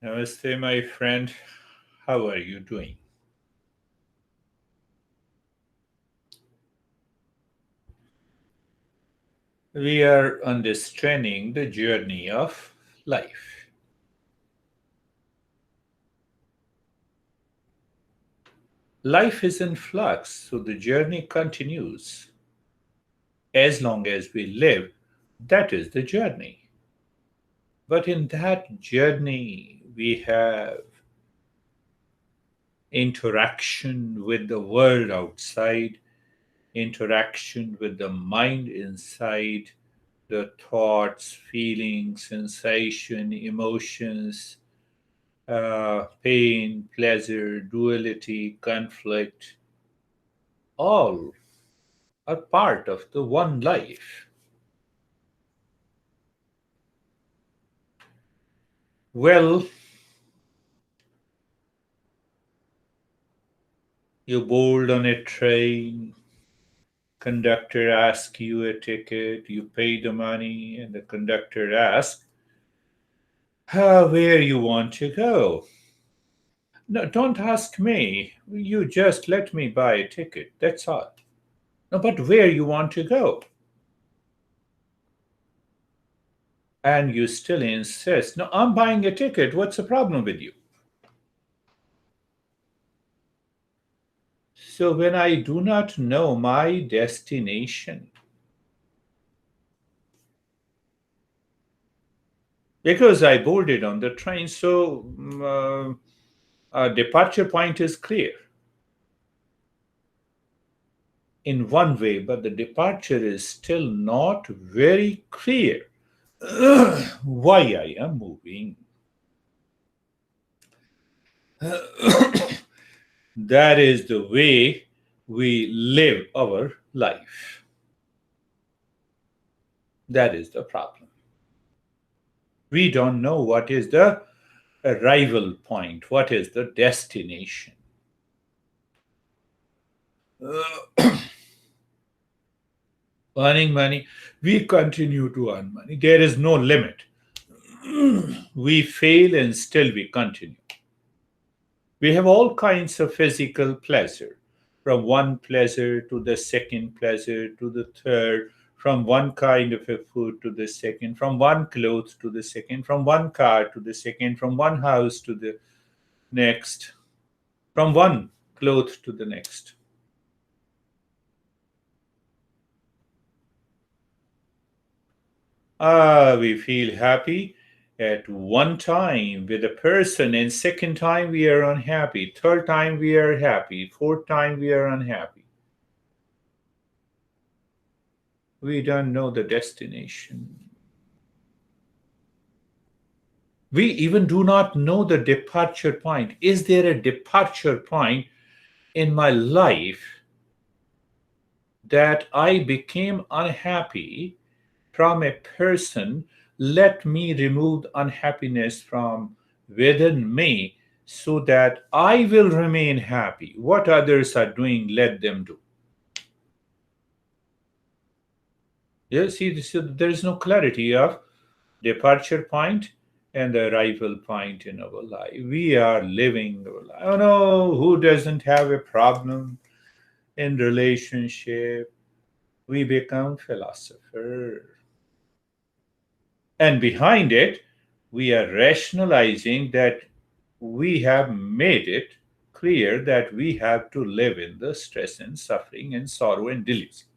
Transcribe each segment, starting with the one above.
Namaste, my friend. How are you doing? We are understanding the journey of life. Life is in flux, so the journey continues. As long as we live, that is the journey. But in that journey, we have interaction with the world outside, interaction with the mind inside, the thoughts, feelings, sensation, emotions, pain, pleasure, duality, conflict, all are part of the one life. Well, you board on a train, conductor asks you a ticket, you pay the money, and the conductor asks, where you want to go? No, don't ask me. You just let me buy a ticket. That's all. No, but where you want to go? And you still insist. No, I'm buying a ticket. What's the problem with you? So when I do not know my destination, because I boarded on the train, so departure point is clear in one way, but the departure is still not very clear. Why I am moving. That is the way we live our life. That is the problem. We don't know what is the arrival point, what is the destination. Earning money, we continue to earn money. There is no limit. We fail and still we continue. We have all kinds of physical pleasure, from one pleasure to the second pleasure to the third, from one kind of a food to the second, from one clothes to the second, from one car to the second, from one house to the next, from one cloth to the next. We feel happy at one time with a person, and second time we are unhappy, third time we are happy, fourth time we are unhappy. We don't know the destination. We even do not know the departure point. Is there a departure point in my life that I became unhappy from a person? Let me remove unhappiness from within me so that I will remain happy. What others are doing, let them do. You see, there is no clarity of departure point and the arrival point in our life. We are living our life. Oh no, who doesn't have a problem in relationship? We become philosopher. And behind it, we are rationalizing that we have made it clear that we have to live in the stress and suffering and sorrow and delusion.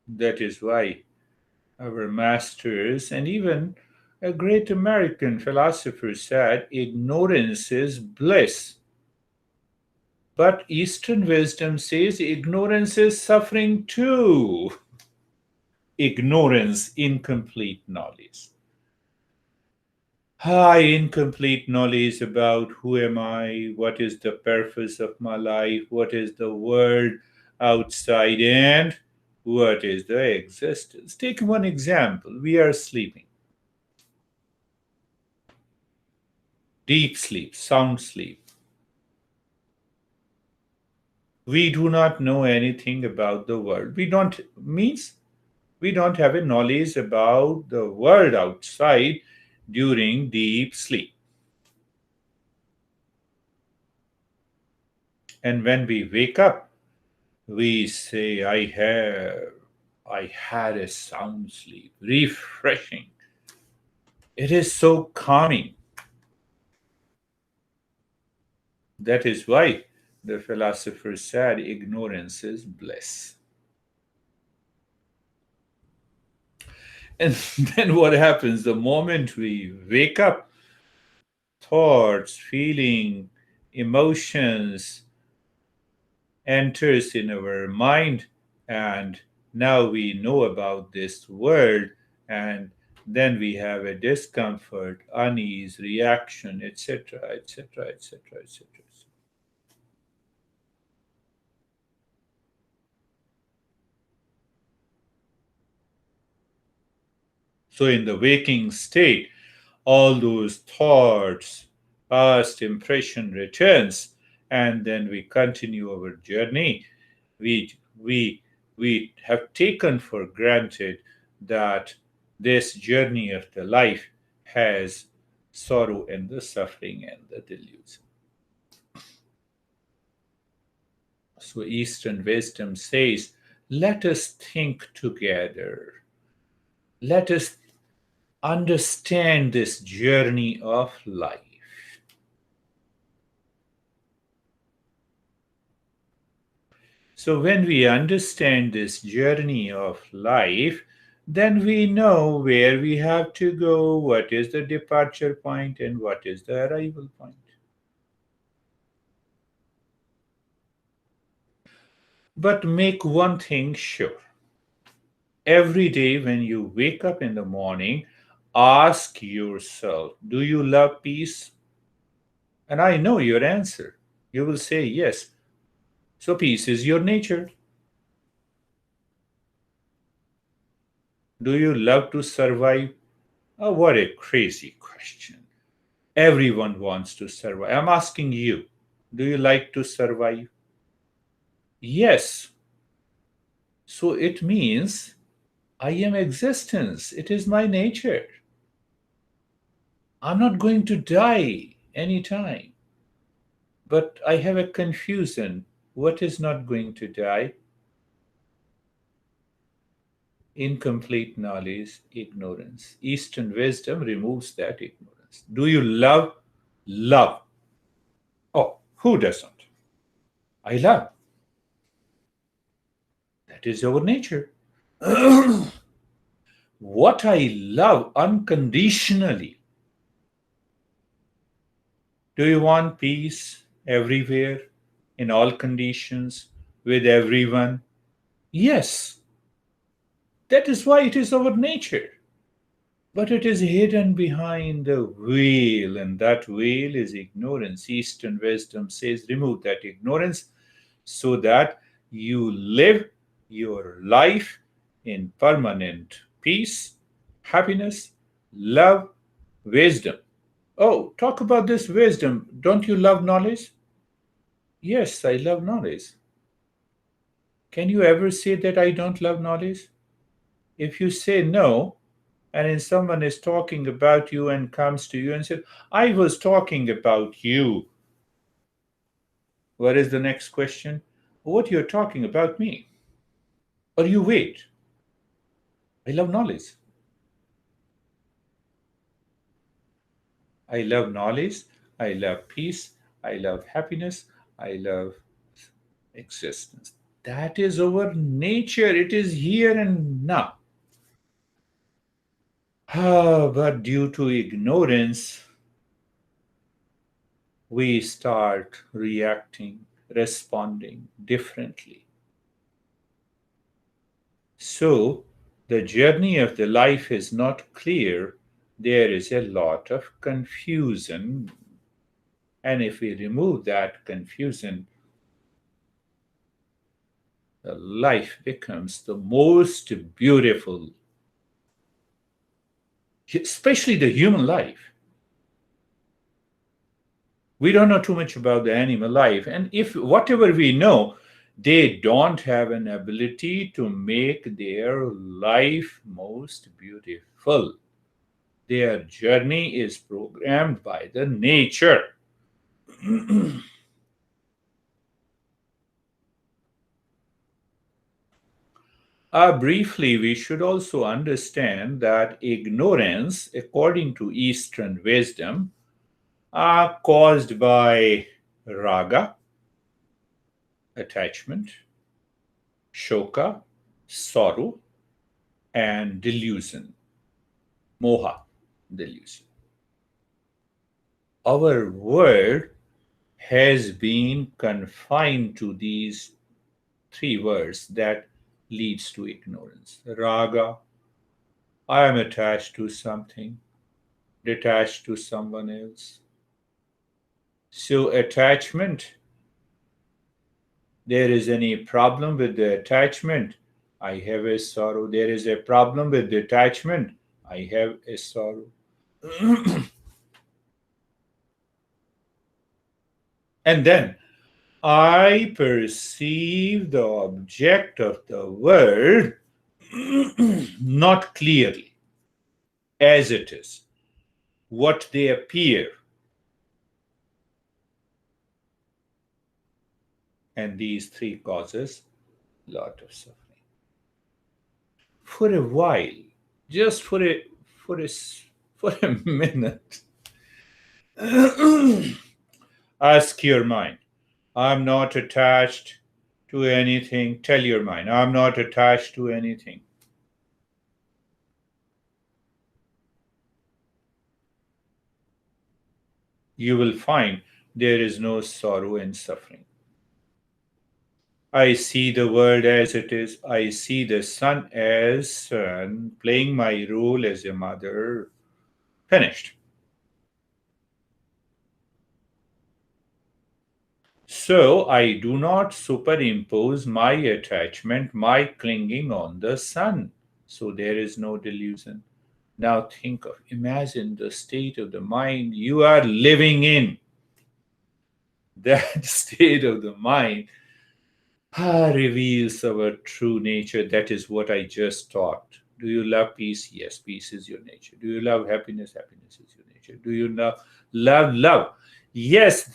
That is why our masters and even a great American philosopher said ignorance is bliss. But Eastern wisdom says ignorance is suffering too. Ignorance, incomplete knowledge. High incomplete knowledge about who am I, what is the purpose of my life, what is the world outside, and what is the existence. Take one example. We are sleeping. Deep sleep, sound sleep. We do not know anything about the world. We don't means we don't have a knowledge about the world outside during deep sleep. And when we wake up, we say, I had a sound sleep, refreshing. It is so calming. That is why the philosopher said ignorance is bliss. And then what happens the moment we wake up? Thoughts, feeling, emotions enters in our mind, and now we know about this world, and then we have a discomfort, unease, reaction, etc., etc., etc., etc. So in the waking state, all those thoughts, past impression returns, and then we continue our journey. We we we have taken for granted that this journey of the life has sorrow and the suffering and the delusion. So Eastern wisdom says, let us think together, let us understand this journey of life. So, when we understand this journey of life, then we know where we have to go, what is the departure point, and what is the arrival point. But make one thing sure, every day when you wake up in the morning, ask yourself, do you love peace? And I know your answer. You will say yes. So, peace is your nature. Do you love to survive? Oh, what a crazy question. Everyone wants to survive. I'm asking you, do you like to survive? Yes. So it means I am existence. It is my nature. I'm not going to die anytime. But I have a confusion. What is not going to die? Incomplete knowledge, ignorance. Eastern wisdom removes that ignorance. Do you love? Love. Oh, who doesn't? I love. That is our nature. What I love unconditionally. Do you want peace everywhere, in all conditions, with everyone? Yes, that is why it is our nature. But it is hidden behind the veil, and that veil is ignorance. Eastern wisdom says remove that ignorance so that you live your life in permanent peace, happiness, love, wisdom. Oh, talk about this wisdom. Don't you love knowledge? Yes, I love knowledge. Can you ever say that I don't love knowledge? If you say no, and then someone is talking about you and comes to you and says, I was talking about you, what is the next question? What you're talking about me? Or you wait. I love knowledge. I love knowledge. I love peace. I love happiness. I love existence. That is our nature. It is here and now. But due to ignorance, we start reacting, responding differently. So, the journey of the life is not clear. There is a lot of confusion. And if we remove that confusion, the life becomes the most beautiful, especially the human life. We don't know too much about the animal life. And if whatever we know, They don't have an ability to make their life most beautiful. Their journey is programmed by the nature. Briefly, we should also understand that ignorance, according to Eastern wisdom, are caused by raga, attachment, shoka, sorrow, and delusion, moha, delusion. Our world has been confined to these three words that leads to ignorance. Raga, I am attached to something, detached to someone else. So attachment, there is any problem with the attachment, I have a sorrow. There is a problem with the attachment, I have a sorrow. And then I perceive the object of the world not clearly as it is, what they appear, and these three causes lot of suffering. For a while, just for a for a minute, ask your mind, I'm not attached to anything. Tell your mind, I'm not attached to anything. You will find there is no sorrow and suffering. I see the world as it is. I see the son as son, playing my role as a mother. Finished. So I do not superimpose my attachment, my clinging on the son. So there is no delusion. Now think of, imagine the state of the mind you are living in. That state of the mind reveals our true nature. That is what I just taught. Do you love peace? Yes, peace is your nature. Do you love happiness? Happiness is your nature. Do you love? Yes.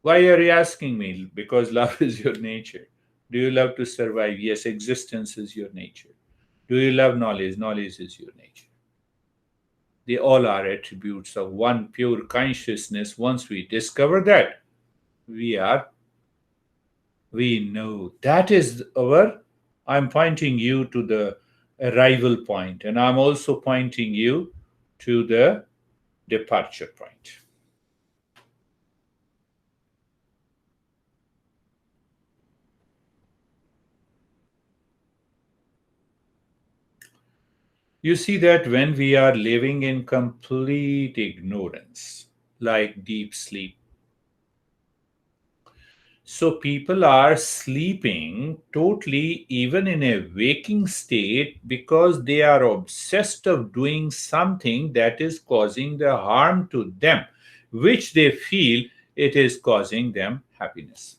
Why are you asking me? Because love is your nature. Do you love to survive? Yes, existence is your nature. Do you love knowledge? Knowledge is your nature. They all are attributes of one pure consciousness. Once we discover that, we are, we know. That is our, I'm pointing you to the arrival point, and I'm also pointing you to the departure point. You see that when we are living in complete ignorance, like deep sleep, so people are sleeping totally, even in a waking state, because they are obsessed of doing something that is causing the harm to them, which they feel it is causing them happiness.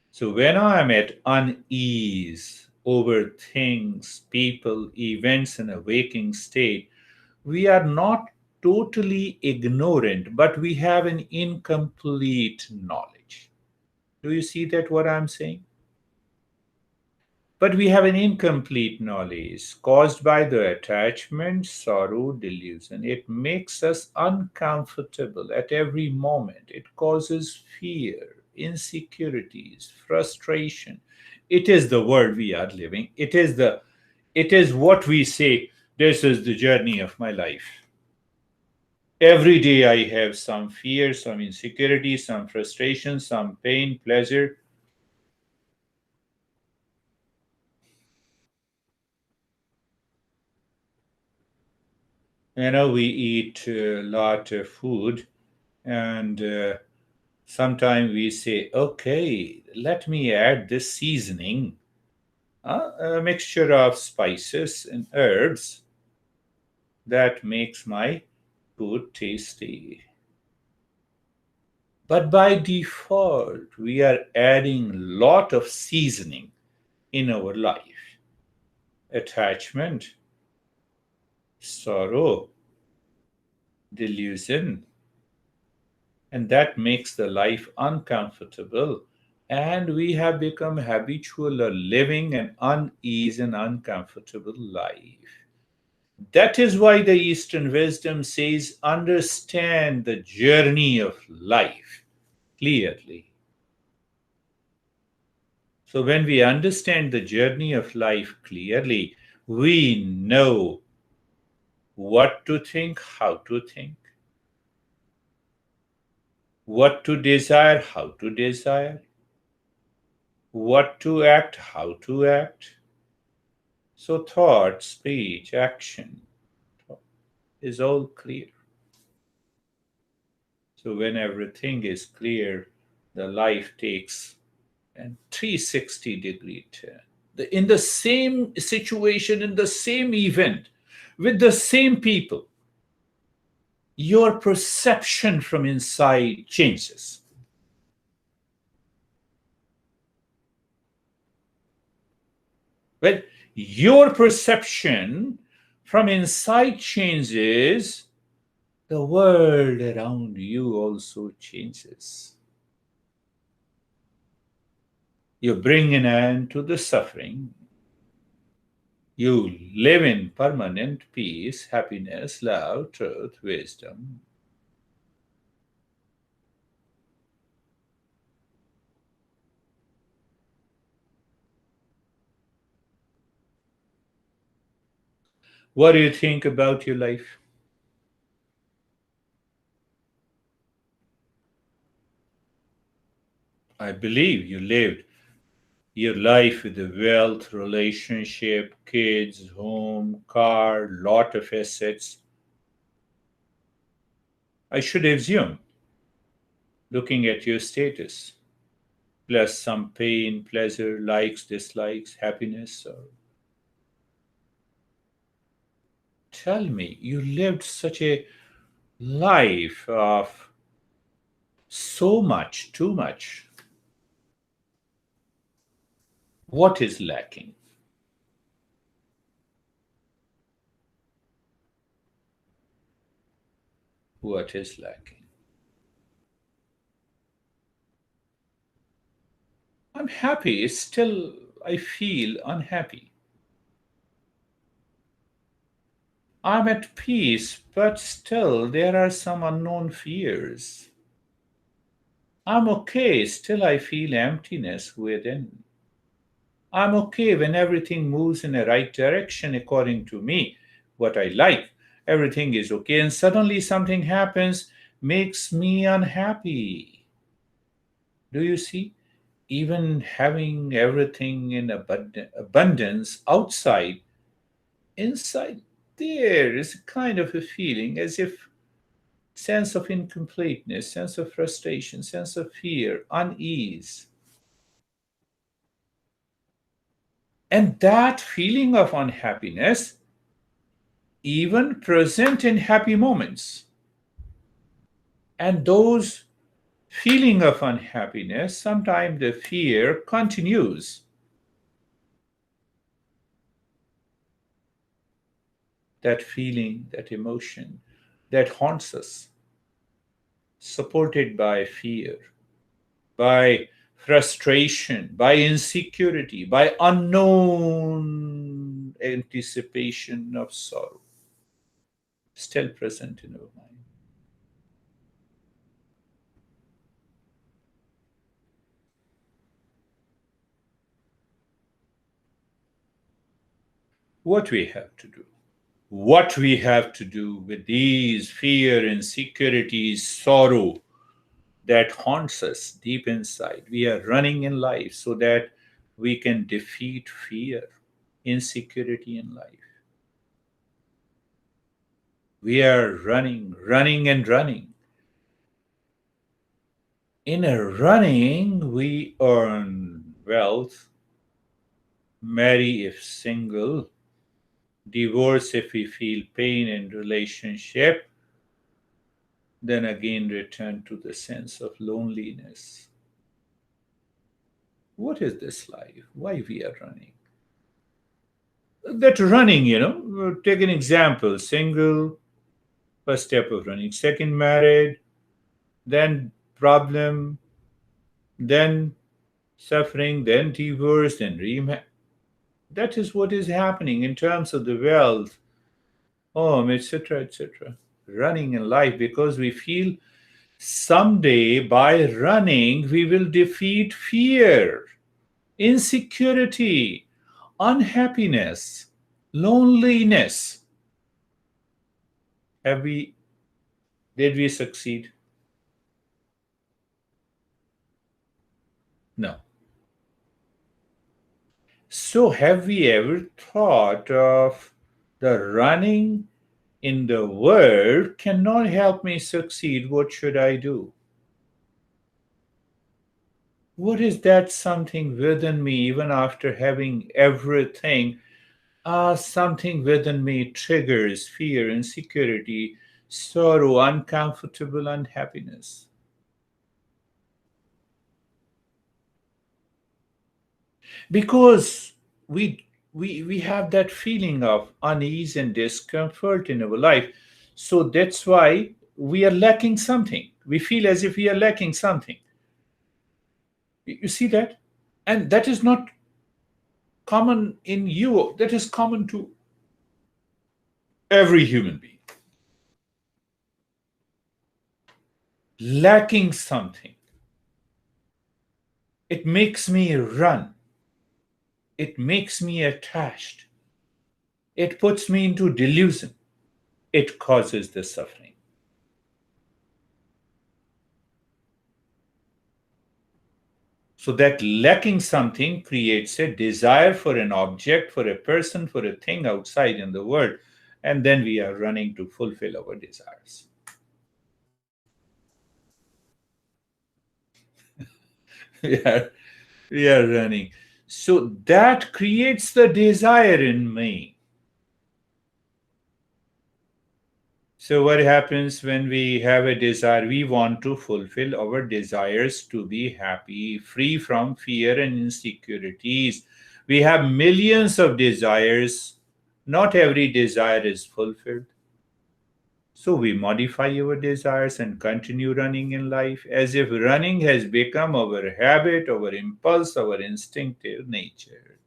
So when I am at unease over things, people, events in a waking state, we are not totally ignorant, but we have an incomplete knowledge. Do you see that what I'm saying? But we have an incomplete knowledge caused by the attachment, sorrow, delusion. It makes us uncomfortable at every moment. It causes fear, insecurities, frustration. It is the world we are living. It is what we say, this is the journey of my life. Every day I have some fear, some insecurity, some frustration, some pain, pleasure. We eat a lot of food, and Sometimes we say, okay, let me add this seasoning, a mixture of spices and herbs that makes my food tasty. But by default, we are adding lot of seasoning in our life. Attachment, sorrow, delusion, and that makes the life uncomfortable. And we have become habitual of living an uneasy and uncomfortable life. That is why the Eastern wisdom says, understand the journey of life clearly. So, when we understand the journey of life clearly, we know what to think, how to think, what to desire, how to desire, what to act, how to act. So, thought, speech, action is all clear. So, when everything is clear, the life takes a 360-degree turn. In the same situation, in the same event, with the same people, your perception from inside changes. When your perception from inside changes, the world around you also changes. You bring an end to the suffering. You live in permanent peace, happiness, love, truth, wisdom. What do you think about your life? I believe you lived your life with the wealth, relationship, kids, home, car, lot of assets. I should assume, looking at your status, plus some pain, pleasure, likes, dislikes, happiness. Or tell me, you lived such a life of so much, too much. What is lacking? What is lacking? I'm happy, still I feel unhappy. I'm at peace, but still there are some unknown fears. I'm okay, still I feel emptiness within. I'm okay when everything moves in the right direction according to me, what I like. Everything is okay, and suddenly something happens, makes me unhappy. Do you see? Even having everything in abundance outside, inside there is a kind of a feeling as if sense of incompleteness, sense of frustration, sense of fear, unease. And that feeling of unhappiness, even present in happy moments, and those feeling of unhappiness, sometimes the fear continues. That feeling, that emotion, that haunts us, supported by fear, by frustration, by insecurity, by unknown anticipation of sorrow, still present in our mind. What we have to do? What we have to do with these fear, insecurities, sorrow that haunts us deep inside? We are running in life so that we can defeat fear, insecurity in life. We are running, running, and running. In a running, we earn wealth, marry if single, divorce if we feel pain in relationship, then again return to the sense of loneliness. What is this life? Why we are running? That running, take an example: single, first step of running; second, married; then problem; then suffering; then divorce; then remarriage. That is what is happening in terms of the wealth, home, etc., etc. Running in life because we feel someday by running we will defeat fear, insecurity, unhappiness, loneliness. Have we, did we succeed? No. So, have we ever thought of the running in the world cannot help me succeed? What should I do? What is that something within me, even after having everything? Something within me triggers fear, insecurity, sorrow, uncomfortable unhappiness. Because we have that feeling of unease and discomfort in our life. So that's why we are lacking something. We feel as if we are lacking something. You see that? And that is not common in you, that is common to every human being. Lacking something. It makes me run. It makes me attached. It puts me into delusion. It causes the suffering. So that lacking something creates a desire for an object, for a person, for a thing outside in the world. And then we are running to fulfill our desires. we, are, we are running. So that creates the desire in me. So, what happens when we have a desire? We want to fulfill our desires to be happy, free from fear and insecurities. We have millions of desires. Not every desire is fulfilled. So, we modify our desires and continue running in life as if running has become our habit, our impulse, our instinctive nature.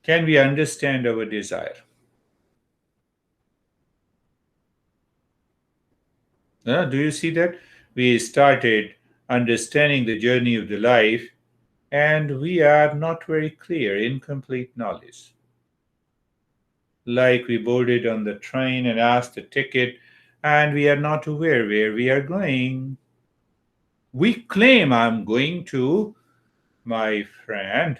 Can we understand our desire? Do you see that? We started understanding the journey of the life and we are not very clear, incomplete knowledge. Like we boarded on the train and asked the ticket, and we are not aware where we are going. We claim I'm going to my friend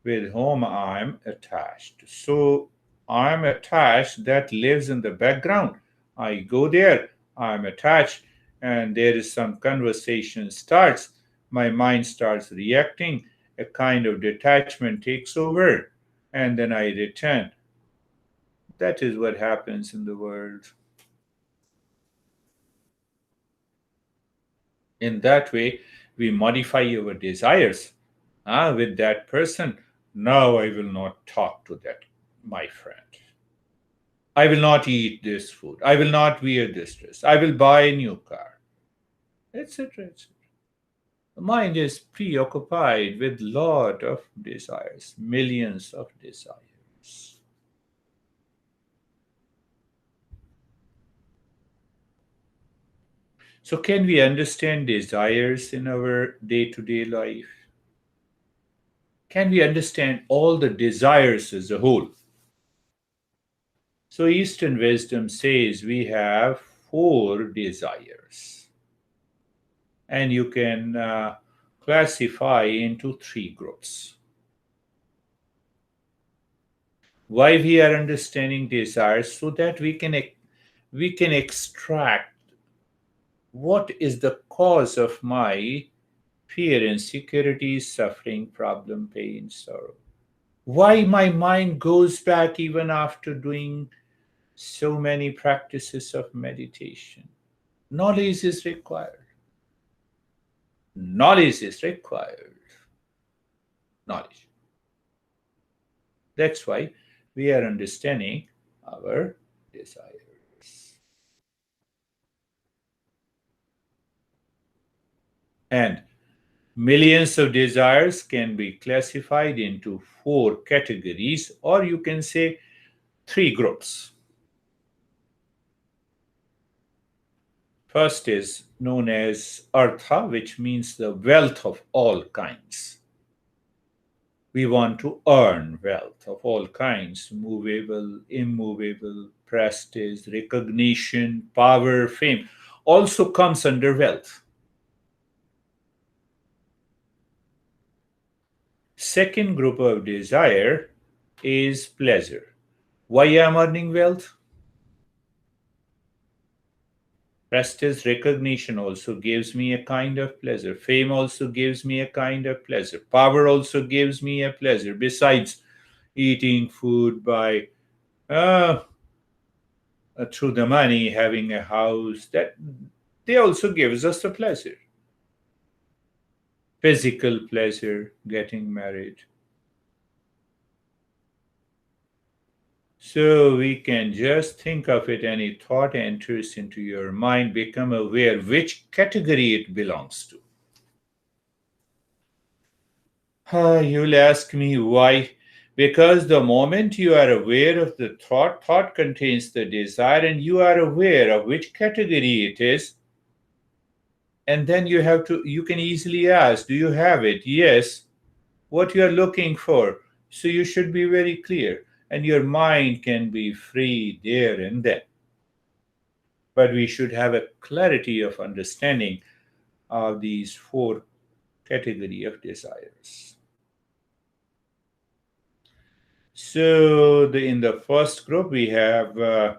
with whom I'm attached. So I'm attached, that lives in the background. I go there, I'm attached, and there is some conversation starts. My mind starts reacting, a kind of detachment takes over, and then I return. That is what happens in the world. In that way, we modify our desires. With that person, now I will not talk to that, my friend. I will not eat this food. I will not wear this dress. I will buy a new car, etc. etc. The mind is preoccupied with lot of desires, millions of desires. So, can we understand desires in our day to day life? Can we understand all the desires as a whole? So, Eastern wisdom says we have four desires, and you can classify into three groups. Why we are understanding desires? So that we can extract What is the cause of my fear, insecurity, suffering, problem, pain, sorrow? Why my mind goes back even after doing so many practices of meditation? Knowledge is required. Knowledge is required. Knowledge. That's why we are understanding our desires. And millions of desires can be classified into four categories, or you can say three groups. First is known as artha, which means the wealth of all kinds. We want to earn wealth of all kinds, movable, immovable, prestige, recognition, power, fame, also comes under wealth. Second group of desire is pleasure. Why am I earning wealth? Prestige, recognition also gives me a kind of pleasure. Fame also gives me a kind of pleasure. Power also gives me a pleasure. Besides eating food by uh, through the money, having a house, that they also gives us a pleasure. Physical pleasure, getting married. So we can just think of it, any thought enters into your mind, become aware which category it belongs to. You'll ask me why. Because the moment you are aware of the thought, thought contains the desire, and you are aware of which category it is, and then you can easily ask, do you have it? Yes. What you are looking for. So you should be very clear, and your mind can be free there and then. But we should have a clarity of understanding of these four category of desires. So in the first group, we have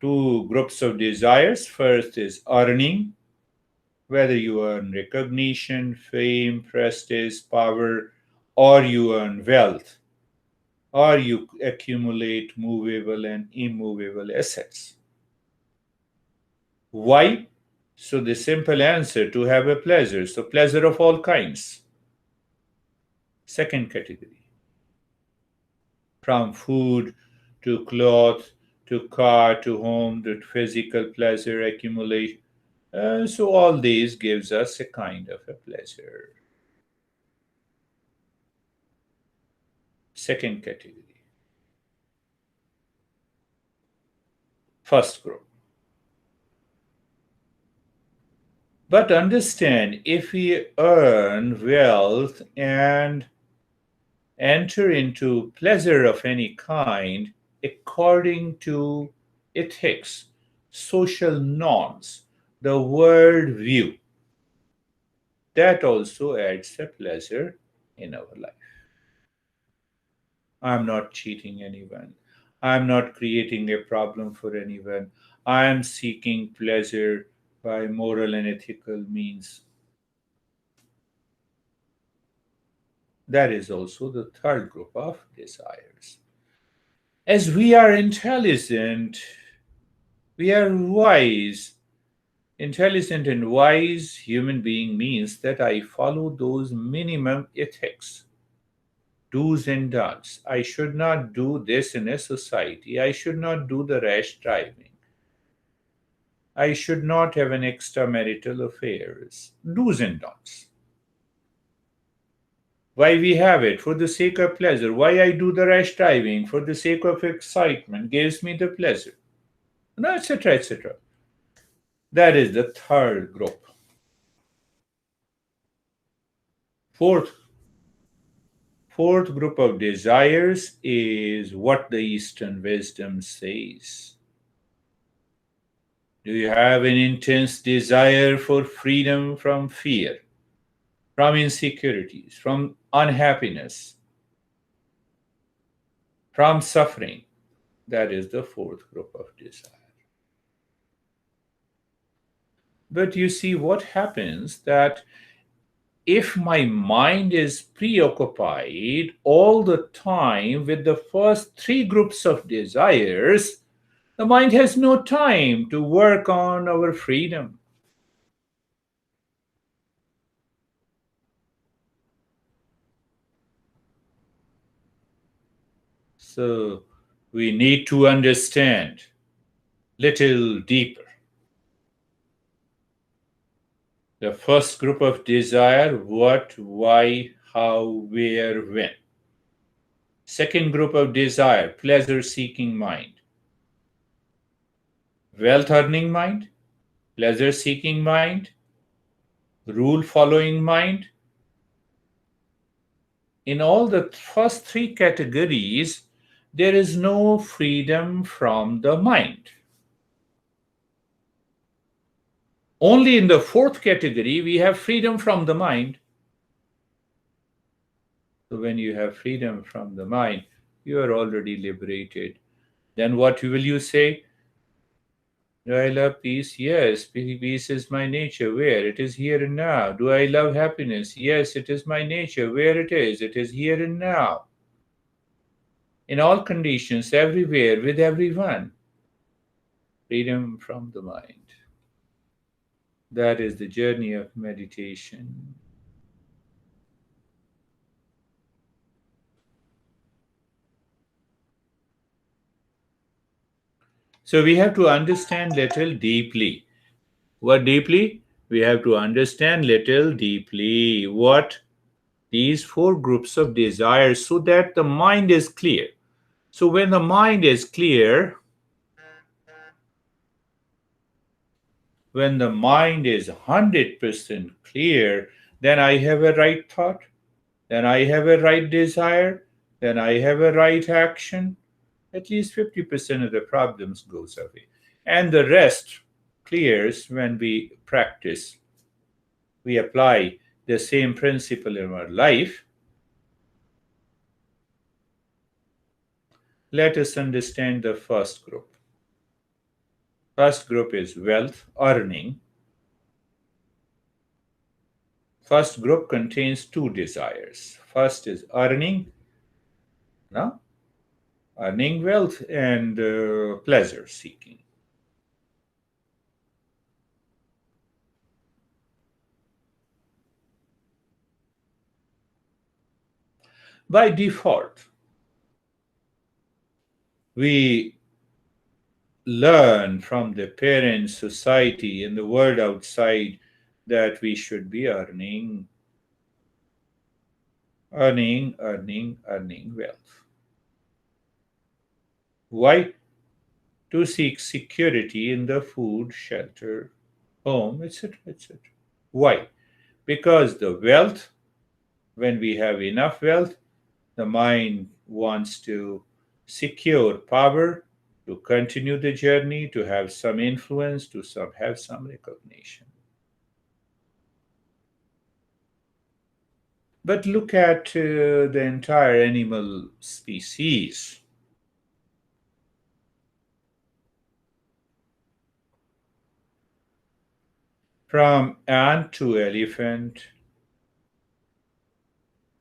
two groups of desires. First is earning, whether you earn recognition, fame, prestige, power, or you earn wealth, or you accumulate movable and immovable assets. Why? So the simple answer, to have a pleasure. So pleasure of all kinds. Second category, from food to cloth to car to home to physical pleasure accumulation. So all these gives us a kind of a pleasure. Second category. First group. But understand, if we earn wealth and enter into pleasure of any kind according to ethics, social norms, the world view, that also adds a pleasure in our life. I'm not cheating anyone. I'm not creating a problem for anyone. I am seeking pleasure by moral and ethical means. That is also the third group of desires. As we are intelligent, we are wise. Intelligent and wise human being means that I follow those minimum ethics, do's and don'ts. I should not do this in a society. I should not do the rash driving. I should not have an extramarital affairs. Do's and don'ts. Why we have it? For the sake of pleasure. Why I do the rash driving? For the sake of excitement. Gives me the pleasure. No, etc. etc. That is the third group. Fourth Fourth group of desires is what the Eastern wisdom says. Do you have an intense desire for freedom from fear, from insecurities, from unhappiness, from suffering? That is the fourth group of desire. But you see what happens that if my mind is preoccupied all the time with the first three groups of desires, the mind has no time to work on our freedom. So we need to understand little deeper. The first group of desire: what, why, how, where, when. Second group of desire: pleasure seeking mind. Wealth earning mind, pleasure seeking mind, rule following mind. In all the first three categories, there is no freedom from the mind. Only in the fourth category, we have freedom from the mind. So when you have freedom from the mind, you are already liberated. Then what will you say? Do I love peace? Yes, peace is my nature. Where? It is here and now. Do I love happiness? Yes, it is my nature. Where it is? It is here and now. In all conditions, everywhere, with everyone. Freedom from the mind. That is the journey of meditation. So we have to understand little deeply. What deeply? We have to understand little deeply what these four groups of desires so that the mind is clear. So when the mind is clear, when the mind is 100% clear, then I have a right thought, then I have a right desire, then I have a right action. At least 50% of the problems goes away. And the rest clears when we practice. We apply the same principle in our life. Let us understand the first group. First group is wealth, earning. First group contains two desires. First is earning, no? Earning wealth and pleasure seeking. By default, we learn from the parents, society, and the world outside that we should be earning wealth. Why? To seek security in the food, shelter, home, etc., etc. Why? Because the wealth, when we have enough wealth, the mind wants to secure power, to continue the journey, to have some influence, to have some recognition. But look at the entire animal species. From ant to elephant,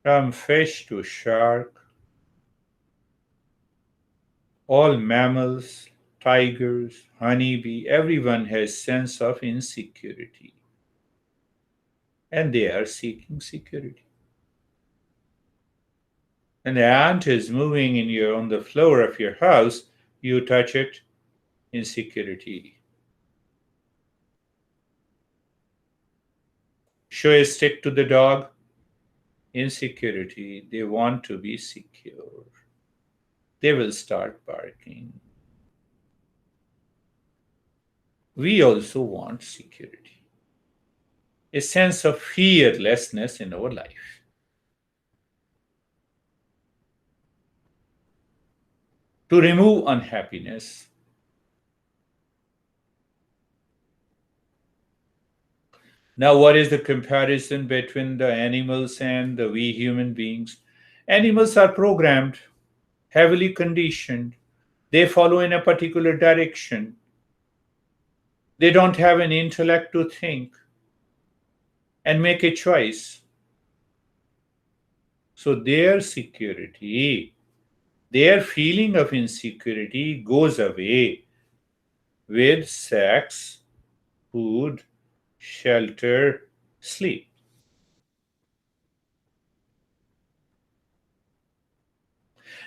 from fish to shark, all mammals, tigers, honeybee, everyone has sense of insecurity. And they are seeking security. And the ant is moving on the floor of your house, you touch it, insecurity. Show a stick to the dog, insecurity. They want to be secure. They will start barking. We also want security, a sense of fearlessness in our life. To remove unhappiness, now, what is the comparison between the animals and we human beings? Animals are programmed, heavily conditioned. They follow in a particular direction. They don't have an intellect to think and make a choice. So their security, their feeling of insecurity goes away with sex, food, shelter, sleep.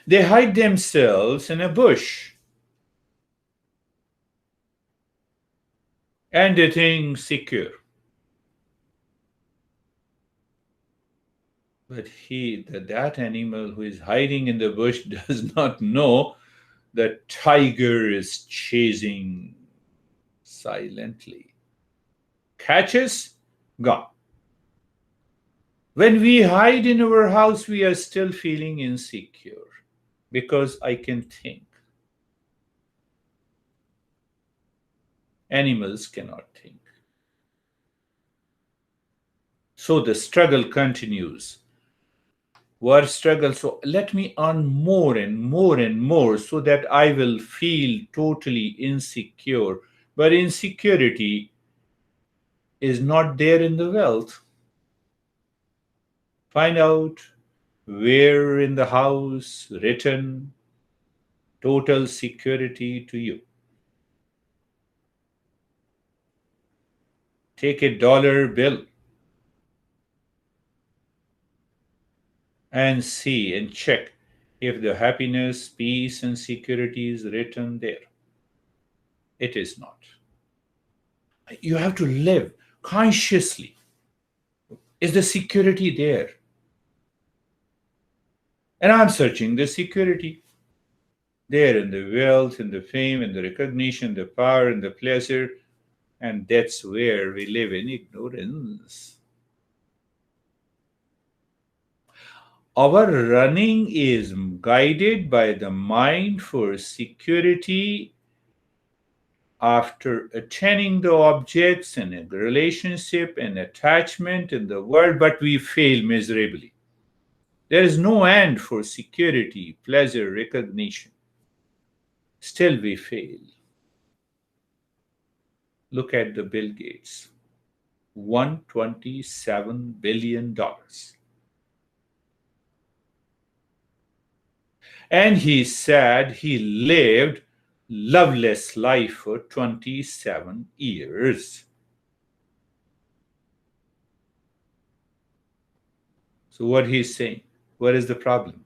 They hide themselves in a bush and they think secure. But that animal who is hiding in the bush does not know the tiger is chasing silently. Catches, gone. When we hide in our house, we are still feeling insecure because I can think. Animals cannot think. So the struggle continues. War struggle. So let me earn more and more and more so that I will feel totally insecure. But insecurity is not there in the wealth. Find out where in the house written total security to you. Take a dollar bill and see and check if the happiness, peace, and security is written there. It is not. You have to live consciously. Is the security there? And I'm searching the security there in the wealth, in the fame, in the recognition, the power, and the pleasure. And that's where we live in ignorance. Our running is guided by the mind for security after attaining the objects in a relationship and attachment in the world, but we fail miserably. There is no end for security, pleasure, recognition. Still, we fail. Look at the Bill Gates, $127 billion. And he said he lived loveless life for 27 years. So what he's saying, what is the problem?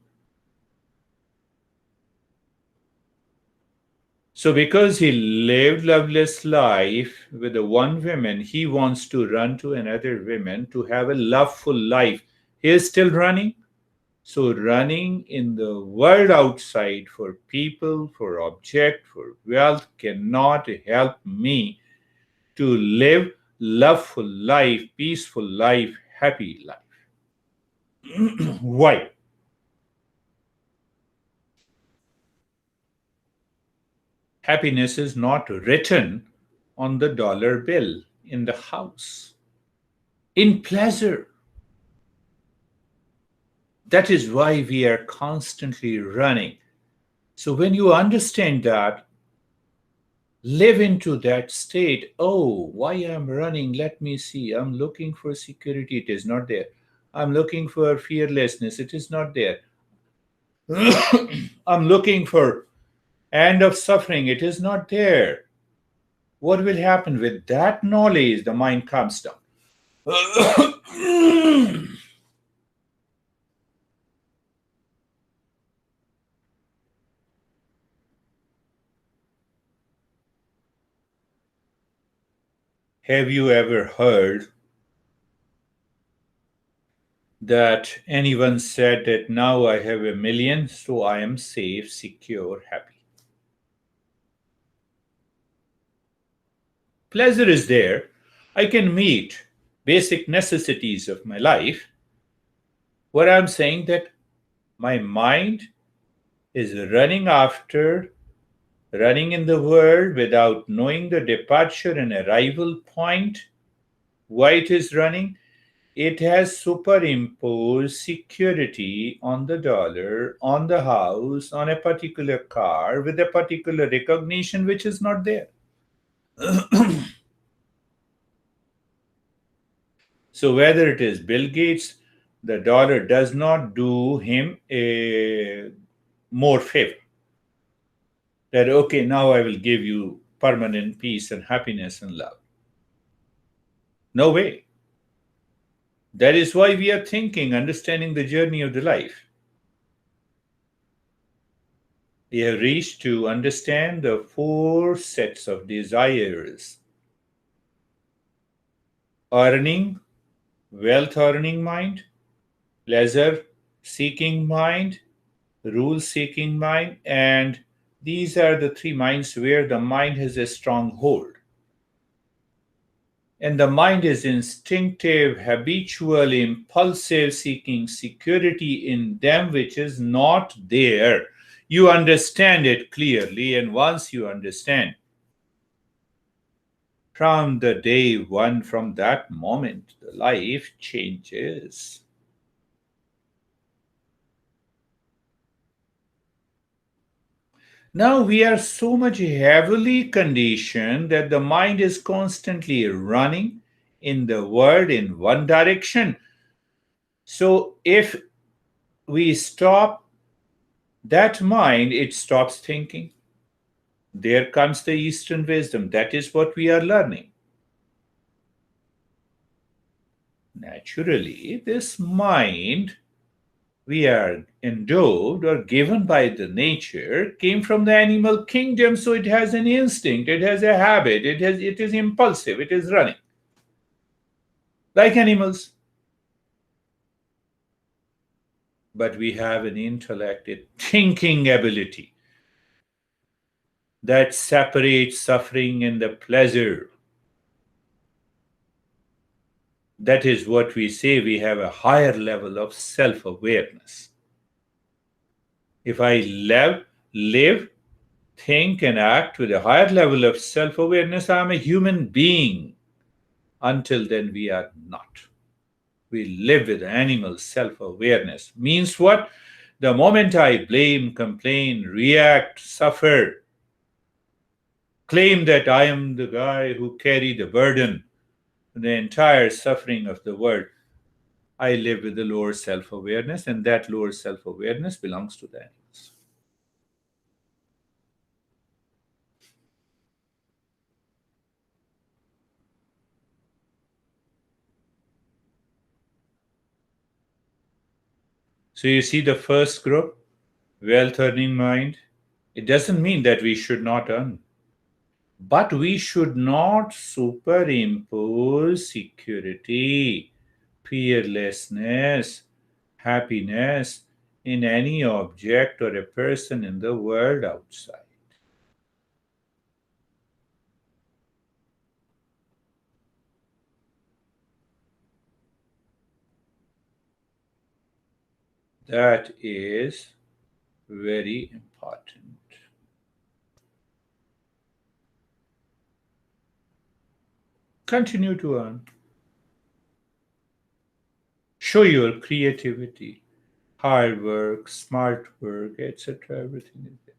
So because he lived loveless life with the one woman, he wants to run to another woman to have a loveful life. He is still running. So running in the world outside for people, for object, for wealth cannot help me to live loveful life, peaceful life, happy life. Why? Happiness is not written on the dollar bill in the house. In pleasure. That is why we are constantly running. So when you understand that, live into that state. Oh, why I'm running? Let me see. I'm looking for security. It is not there. I'm looking for fearlessness. It is not there. I'm looking for end of suffering. It is not there. What will happen with that knowledge? The mind calms down. Have you ever heard that anyone said that now I have a million, so I am safe, secure, happy? Pleasure is there. I can meet basic necessities of my life. What I'm saying that my mind is running after, running in the world without knowing the departure and arrival point. Why it is running? It has superimposed security on the dollar, on the house, on a particular car with a particular recognition which is not there. So whether it is Bill Gates, the dollar does not do him a more favor. That, okay, now I will give you permanent peace and happiness and love. No way. That is why we are thinking, understanding the journey of the life. We have reached to understand the four sets of desires: earning, wealth earning mind, pleasure seeking mind, rule seeking mind, and these are the three minds where the mind has a strong hold. And the mind is instinctive, habitual, impulsive, seeking security in them which is not there. You understand it clearly, and once you understand, from the day one, from that moment, the life changes. Now we are so much heavily conditioned that the mind is constantly running in the world in one direction. So if we stop that mind, it stops thinking. There comes the Eastern wisdom. That is what we are learning. Naturally, this mind we are endowed or given by the nature came from the animal kingdom, so it has an instinct, it has a habit, it is impulsive, it is running like animals. But we have an intellect, a thinking ability that separates suffering and the pleasure. That is what we say, we have a higher level of self-awareness. If I live, think, and act with a higher level of self-awareness, I am a human being. Until then, we are not. We live with animal self-awareness. Means what? The moment I blame, complain, react, suffer, claim that I am the guy who carry the burden, the entire suffering of the world, I live with the lower self-awareness, and that lower self-awareness belongs to the animals. So you see the first group, wealth earning mind. It doesn't mean that we should not earn, but we should not superimpose security, fearlessness, happiness in any object or a person in the world outside. That is very important. Continue to earn. Show your creativity, hard work, smart work, etc. Everything is there.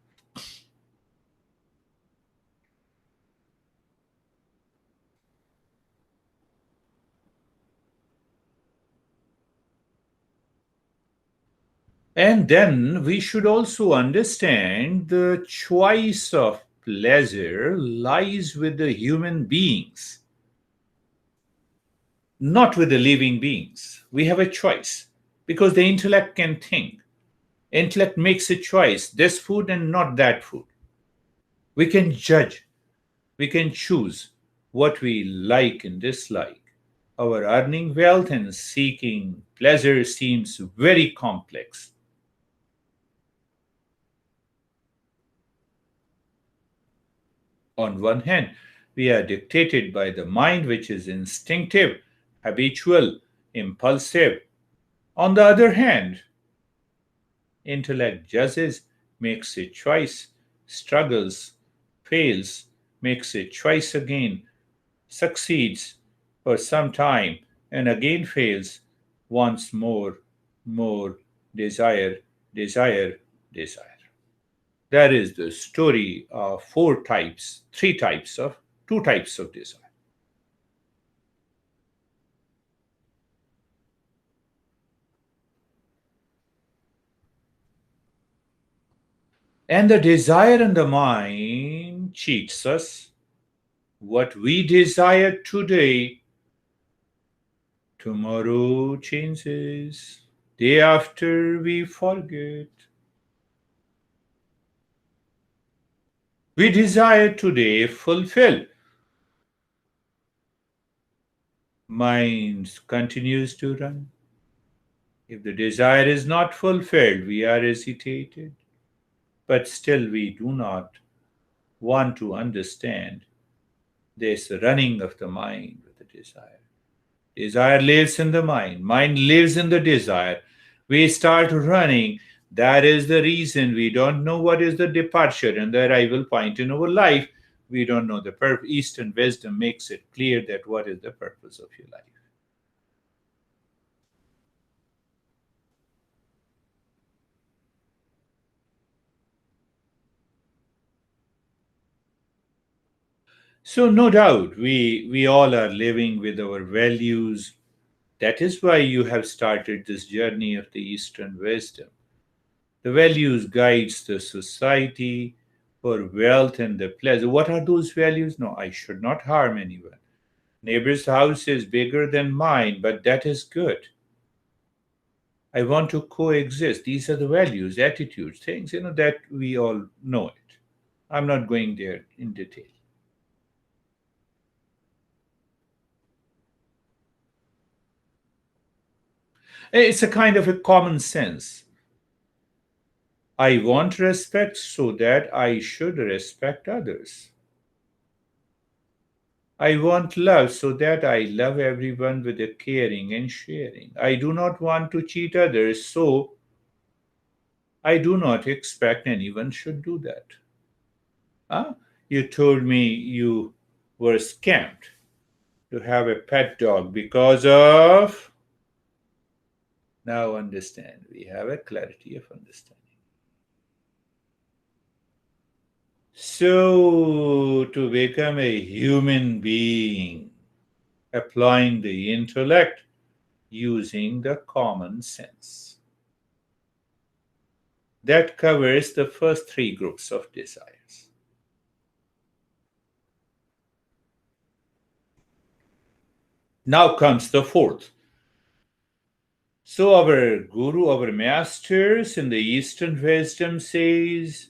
And then we should also understand the choice of pleasure lies with the human beings, not with the living beings. We have a choice because the intellect can think. Intellect makes a choice, this food and not that food. We can judge, we can choose what we like and dislike. Our earning wealth and seeking pleasure seems very complex. On one hand, we are dictated by the mind, which is instinctive, habitual, impulsive. On the other hand, intellect judges, makes a choice, struggles, fails, makes a choice again, succeeds for some time, and again fails, once more, desire, desire, desire. That is the story of three types of Two types of desire. And the desire in the mind cheats us. What we desire today, tomorrow changes. Day after we forget. We desire today fulfill. Mind continues to run. If the desire is not fulfilled, we are hesitated. But still we do not want to understand this running of the mind with the desire. Desire lives in the mind. Mind lives in the desire. We start running. That is the reason we don't know what is the departure and the arrival point in our life. We don't know the purpose. Eastern wisdom makes it clear that what is the purpose of your life. So no doubt we all are living with our values. That is why you have started this journey of the Eastern wisdom. The values guides the society for wealth and the pleasure. What are those values? No, I should not harm anyone. Neighbor's house is bigger than mine, but that is good. I want to coexist. These are the values, attitudes, things, that we all know it. I'm not going there in detail. It's a kind of a common sense. I want respect so that I should respect others. I want love so that I love everyone with a caring and sharing. I do not want to cheat others, so I do not expect anyone should do that. Huh? You told me you were scammed to have a pet dog because of. Now understand. We have a clarity of understanding. So, to become a human being, applying the intellect using the common sense. That covers the first three groups of desires. Now comes the fourth. So, our guru, our masters in the Eastern wisdom says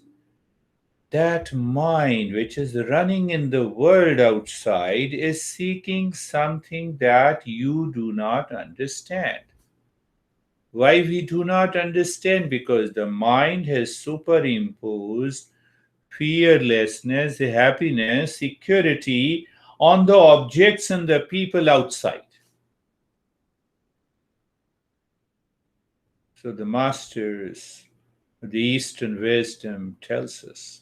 that mind which is running in the world outside is seeking something that you do not understand. Why we do not understand? Because the mind has superimposed fearlessness, happiness, security on the objects and the people outside. So the masters, the Eastern wisdom tells us.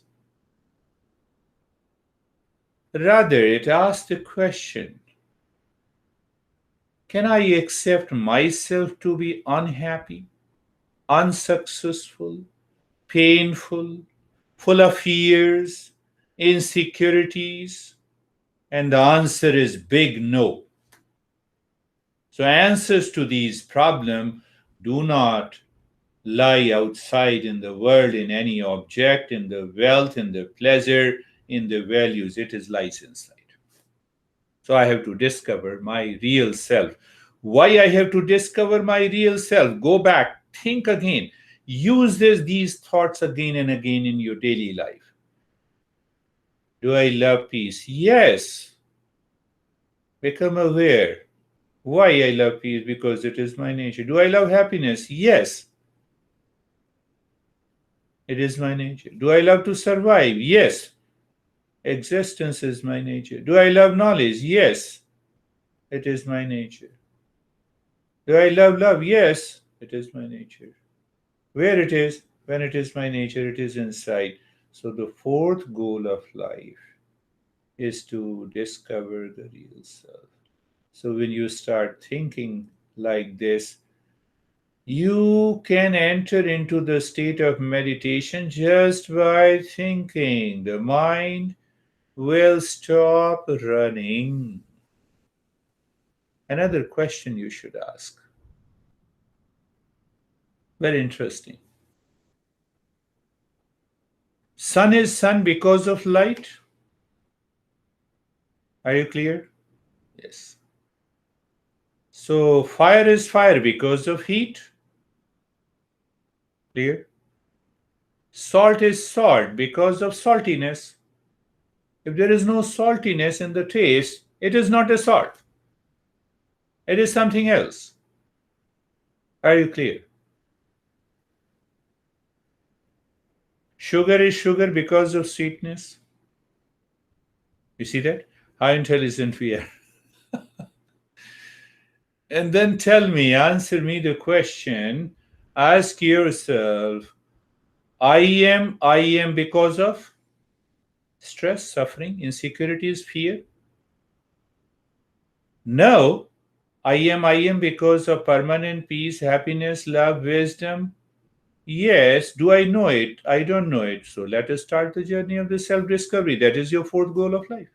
Rather, it asks the question, can I accept myself to be unhappy, unsuccessful, painful, full of fears, insecurities? And the answer is big no. So answers to these problems do not lie outside in the world, in any object, in the wealth, in the pleasure, in the values. It is lies inside. So I have to discover my real self. Why I have to discover my real self? Go back, think again. Use these thoughts again and again in your daily life. Do I love peace? Yes. Become aware. Why I love peace? Because it is my nature. Do I love happiness? Yes. It is my nature. Do I love to survive? Yes. Existence is my nature. Do I love knowledge? Yes. It is my nature. Do I love love? Yes. It is my nature. Where it is, when it is my nature, it is inside. So the fourth goal of life is to discover the real self. So when you start thinking like this, you can enter into the state of meditation just by thinking. The mind will stop running. Another question you should ask. Very interesting. Sun is sun because of light. Are you clear? Yes. So fire is fire because of heat. Clear? Salt is salt because of saltiness. If there is no saltiness in the taste, it is not a salt. It is something else. Are you clear? Sugar is sugar because of sweetness. You see that? How intelligent we are. And then tell me, answer me the question. Ask yourself, I am because of stress, suffering, insecurities, fear? No, I am because of permanent peace, happiness, love, wisdom. Yes, do I know it? I don't know it. So let us start the journey of the self discovery. That is your fourth goal of life.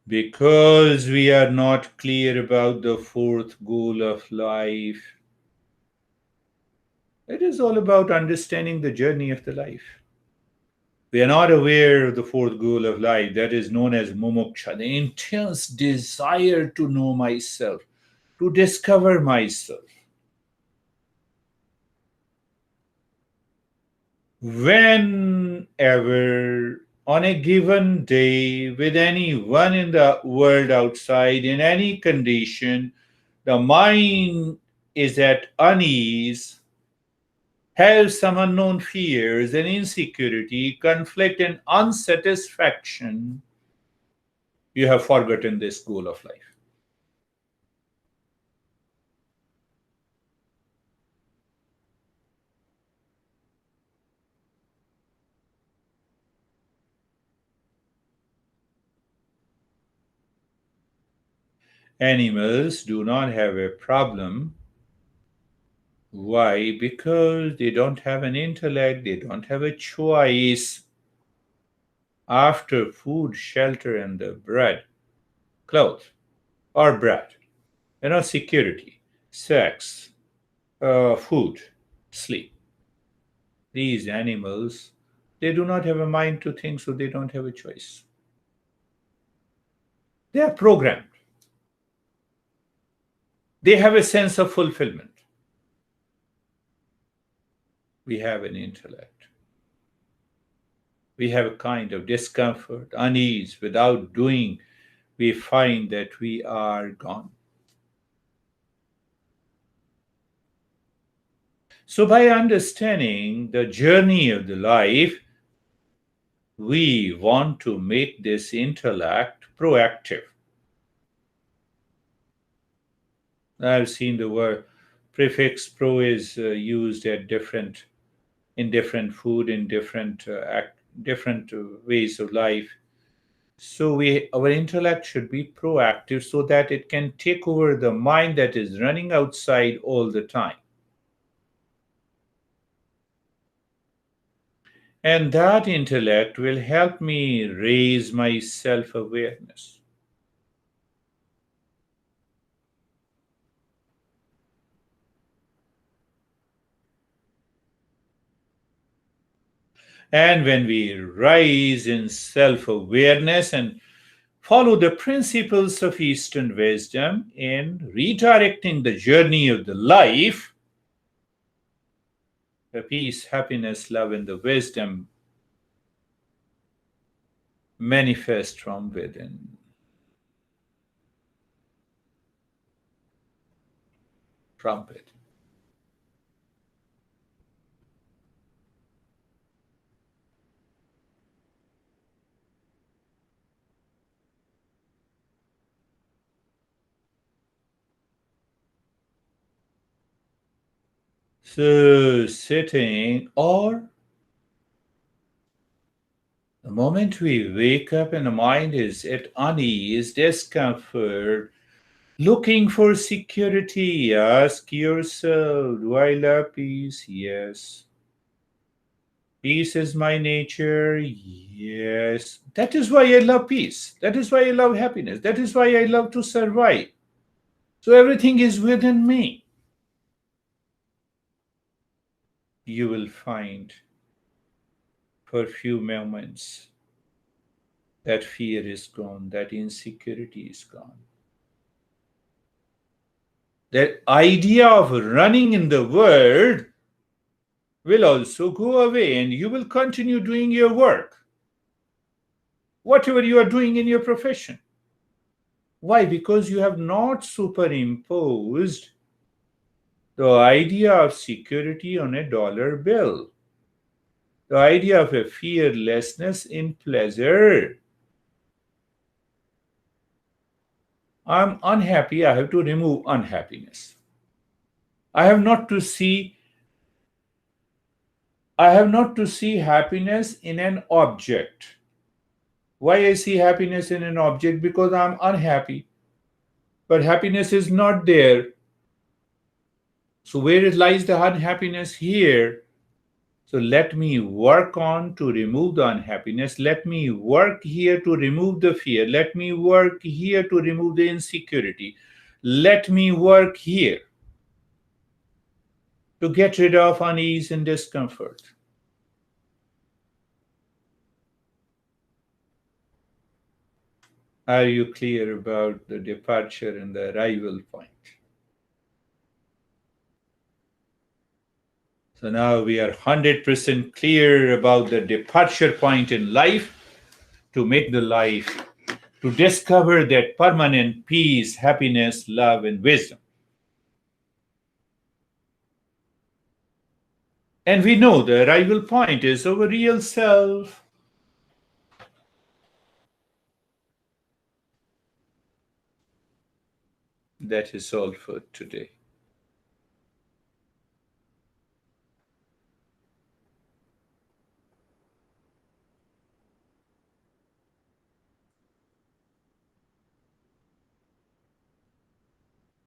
Because we are not clear about the fourth goal of life, it is all about understanding the journey of the life. We are not aware of the fourth goal of life, that is known as mumuksha, the intense desire to know myself, to discover myself. Whenever, on a given day, with anyone in the world outside, in any condition, the mind is at unease, has some unknown fears and insecurity, conflict, and unsatisfaction, you have forgotten this goal of life. Animals do not have a problem. Why? Because they don't have an intellect, they don't have a choice. After food, shelter, and the bread, clothes, or bread, security, sex, food, sleep. These animals, they do not have a mind to think, so they don't have a choice. They are programmed. They have a sense of fulfillment. We have an intellect. We have a kind of discomfort, unease. Without doing, we find that we are gone. So, by understanding the journey of the life, we want to make this intellect proactive. I've seen the word prefix pro is used at different in different food in different ways of life. So we our intellect should be proactive so that it can take over the mind that is running outside all the time. And that intellect will help me raise my self awareness. And when we rise in self awareness and follow the principles of Eastern wisdom in redirecting the journey of the life, the peace, happiness, love, and the wisdom manifest from within. From within. So, sitting, or the moment we wake up and the mind is at unease, discomfort, Looking for security, ask yourself, do I love peace? Yes. Peace is my nature. Yes. That is why I love peace. That is why I love happiness. That is why I love to survive. So everything is within me. You will find for a few moments that fear is gone, that insecurity is gone. That idea of running in the world will also go away and you will continue doing your work, whatever you are doing in your profession. Why? Because you have not superimposed the idea of security on a dollar bill, the idea of a fearlessness in pleasure. I'm unhappy, I have to remove unhappiness. I have not to see I have not to see happiness in an object. Why I see happiness in an object? Because I'm unhappy. But happiness is not there. So where it lies the unhappiness? Here. So let me work on to remove the unhappiness. Let me work here to remove the fear. Let me work here to remove the insecurity. Let me work here to get rid of unease and discomfort. Are you clear about the departure and the arrival point? So now we are 100% clear about the departure point in life to make the life, to discover that permanent peace, happiness, love, and wisdom. And we know the arrival point is our real self. That is all for today.